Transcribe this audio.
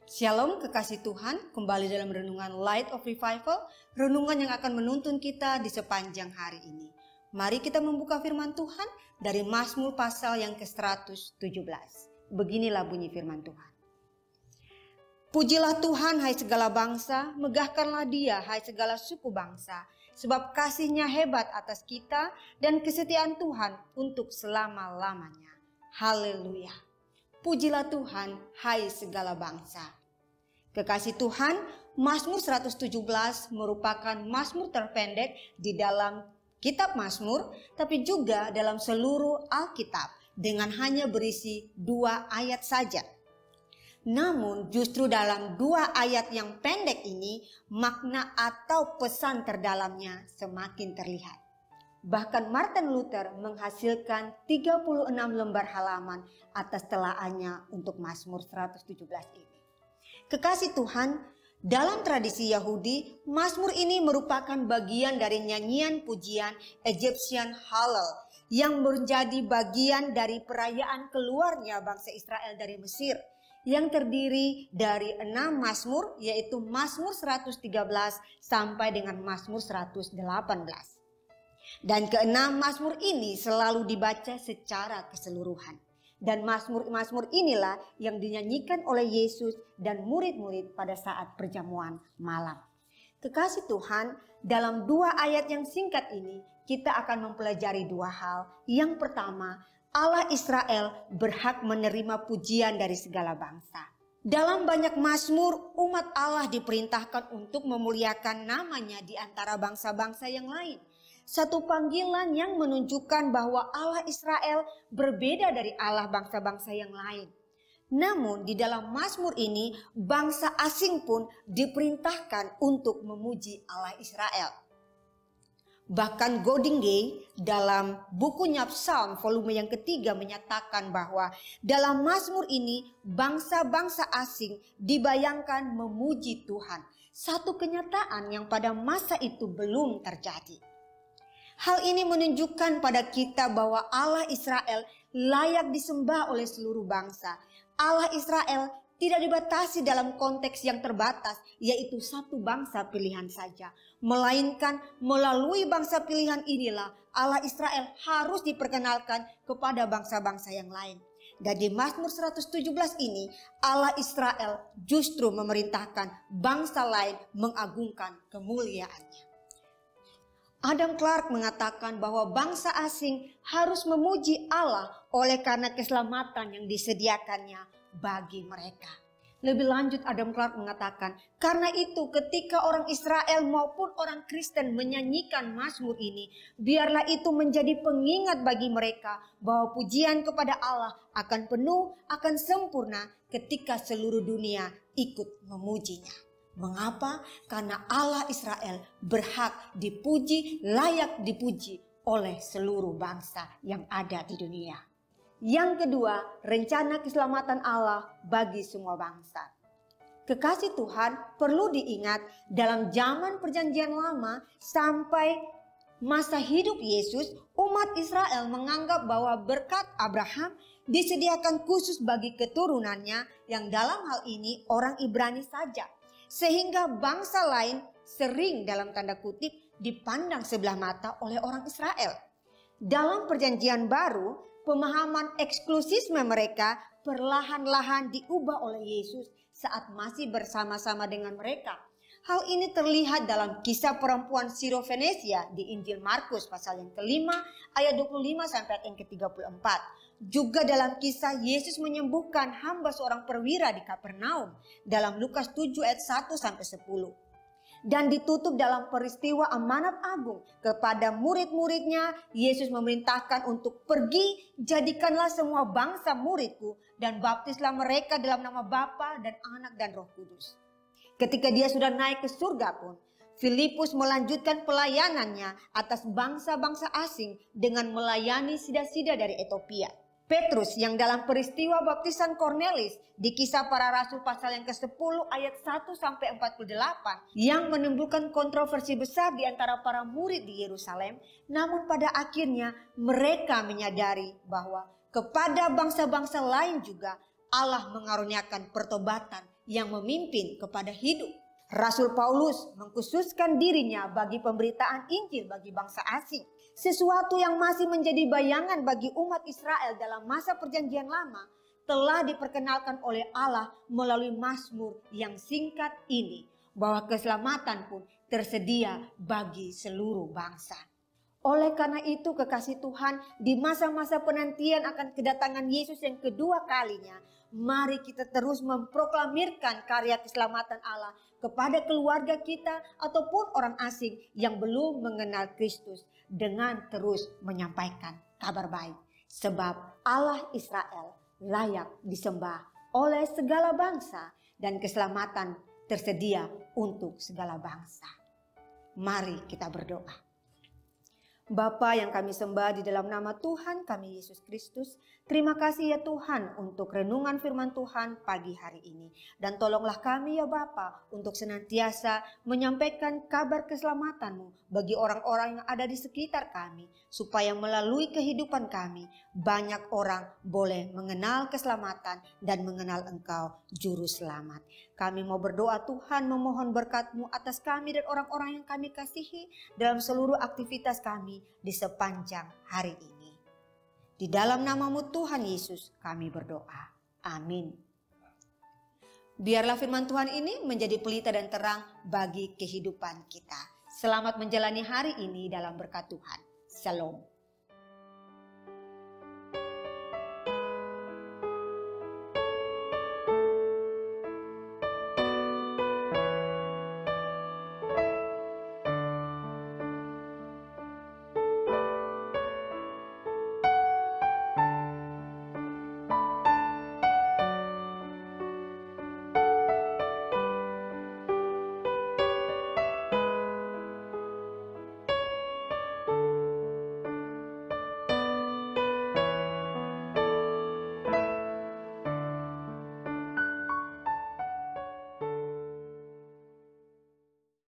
Shalom kekasih Tuhan, kembali dalam renungan Light of Revival, renungan yang akan menuntun kita di sepanjang hari ini. Mari kita membuka firman Tuhan dari Mazmur pasal yang ke-117. Beginilah bunyi firman Tuhan. Pujilah Tuhan hai segala bangsa, megahkanlah Dia hai segala suku bangsa, sebab kasih-Nya hebat atas kita dan kesetiaan Tuhan untuk selama-lamanya. Haleluya. Pujilah Tuhan hai segala bangsa. Kekasih Tuhan, Mazmur 117 merupakan mazmur terpendek di dalam kitab Mazmur, tapi juga dalam seluruh Alkitab dengan hanya berisi 2 ayat saja. Namun justru dalam 2 ayat yang pendek ini, makna atau pesan terdalamnya semakin terlihat. Bahkan Martin Luther menghasilkan 36 lembar halaman atas telaahnya untuk Mazmur 117 ini. Kekasih Tuhan, dalam tradisi Yahudi, Mazmur ini merupakan bagian dari nyanyian pujian Egyptian Hallel yang menjadi bagian dari perayaan keluarnya bangsa Israel dari Mesir, yang terdiri dari 6 Mazmur, yaitu Mazmur 113 sampai dengan Mazmur 118. Dan keenam Mazmur ini selalu dibaca secara keseluruhan. Dan Mazmur-Mazmur inilah yang dinyanyikan oleh Yesus dan murid-murid pada saat perjamuan malam. Kekasih Tuhan, dalam 2 ayat yang singkat ini kita akan mempelajari 2 hal. Yang pertama, Allah Israel berhak menerima pujian dari segala bangsa. Dalam banyak mazmur, umat Allah diperintahkan untuk memuliakan namanya di antara bangsa-bangsa yang lain. Satu panggilan yang menunjukkan bahwa Allah Israel berbeda dari Allah bangsa-bangsa yang lain. Namun di dalam mazmur ini, bangsa asing pun diperintahkan untuk memuji Allah Israel. Bahkan Godingay dalam bukunya Psalm volume yang ketiga menyatakan bahwa dalam mazmur ini bangsa-bangsa asing dibayangkan memuji Tuhan. Satu kenyataan yang pada masa itu belum terjadi. Hal ini menunjukkan pada kita bahwa Allah Israel layak disembah oleh seluruh bangsa. Allah Israel tidak dibatasi dalam konteks yang terbatas, yaitu satu bangsa pilihan saja. Melainkan melalui bangsa pilihan inilah Allah Israel harus diperkenalkan kepada bangsa-bangsa yang lain. Dan di Mazmur 117 ini Allah Israel justru memerintahkan bangsa lain mengagungkan kemuliaannya. Adam Clarke mengatakan bahwa bangsa asing harus memuji Allah oleh karena keselamatan yang disediakannya bagi mereka. Lebih lanjut Adam Clarke mengatakan, karena itu ketika orang Israel maupun orang Kristen menyanyikan mazmur ini, biarlah itu menjadi pengingat bagi mereka bahwa pujian kepada Allah akan penuh, akan sempurna ketika seluruh dunia ikut memujinya. Mengapa? Karena Allah Israel berhak dipuji, layak dipuji oleh seluruh bangsa yang ada di dunia. Yang kedua, rencana keselamatan Allah bagi semua bangsa. Kekasih Tuhan, perlu diingat dalam zaman perjanjian lama sampai masa hidup Yesus, umat Israel menganggap bahwa berkat Abraham disediakan khusus bagi keturunannya yang dalam hal ini orang Ibrani saja. Sehingga bangsa lain sering dalam tanda kutip dipandang sebelah mata oleh orang Israel. Dalam perjanjian baru, pemahaman eksklusisme mereka perlahan-lahan diubah oleh Yesus saat masih bersama-sama dengan mereka. Hal ini terlihat dalam kisah perempuan Sirofenesia di Injil Markus pasal yang ke-5 ayat 25 sampai ayat yang ke-34. Juga dalam kisah Yesus menyembuhkan hamba seorang perwira di Kapernaum dalam Lukas 7 ayat 1 sampai 10. Dan ditutup dalam peristiwa amanat agung kepada murid-muridnya, Yesus memerintahkan untuk pergi, jadikanlah semua bangsa muridku dan baptislah mereka dalam nama Bapa dan Anak dan Roh Kudus. Ketika dia sudah naik ke surga pun, Filipus melanjutkan pelayanannya atas bangsa-bangsa asing dengan melayani sida-sida dari Ethiopia. Petrus yang dalam peristiwa baptisan Cornelis di Kisah Para Rasul pasal yang ke-10 ayat 1 sampai 48 yang menimbulkan kontroversi besar di antara para murid di Yerusalem, namun pada akhirnya mereka menyadari bahwa kepada bangsa-bangsa lain juga Allah mengaruniakan pertobatan yang memimpin kepada hidup. Rasul Paulus mengkhususkan dirinya bagi pemberitaan Injil bagi bangsa asing. Sesuatu yang masih menjadi bayangan bagi umat Israel dalam masa perjanjian lama telah diperkenalkan oleh Allah melalui Mazmur yang singkat ini, bahwa keselamatan pun tersedia bagi seluruh bangsa. Oleh karena itu kekasih Tuhan, di masa-masa penantian akan kedatangan Yesus yang kedua kalinya, mari kita terus memproklamirkan karya keselamatan Allah kepada keluarga kita ataupun orang asing yang belum mengenal Kristus, dengan terus menyampaikan kabar baik. Sebab Allah Israel layak disembah oleh segala bangsa dan keselamatan tersedia untuk segala bangsa. Mari kita berdoa. Bapa yang kami sembah di dalam nama Tuhan kami Yesus Kristus, terima kasih ya Tuhan untuk renungan firman Tuhan pagi hari ini. Dan tolonglah kami ya Bapa untuk senantiasa menyampaikan kabar keselamatan-Mu bagi orang-orang yang ada di sekitar kami, supaya melalui kehidupan kami banyak orang boleh mengenal keselamatan dan mengenal Engkau Juru Selamat. Kami mau berdoa Tuhan, memohon berkat-Mu atas kami dan orang-orang yang kami kasihi dalam seluruh aktivitas kami di sepanjang hari ini. Di dalam nama-Mu Tuhan Yesus kami berdoa. Amin. Biarlah firman Tuhan ini menjadi pelita dan terang bagi kehidupan kita. Selamat menjalani hari ini dalam berkat Tuhan. Shalom.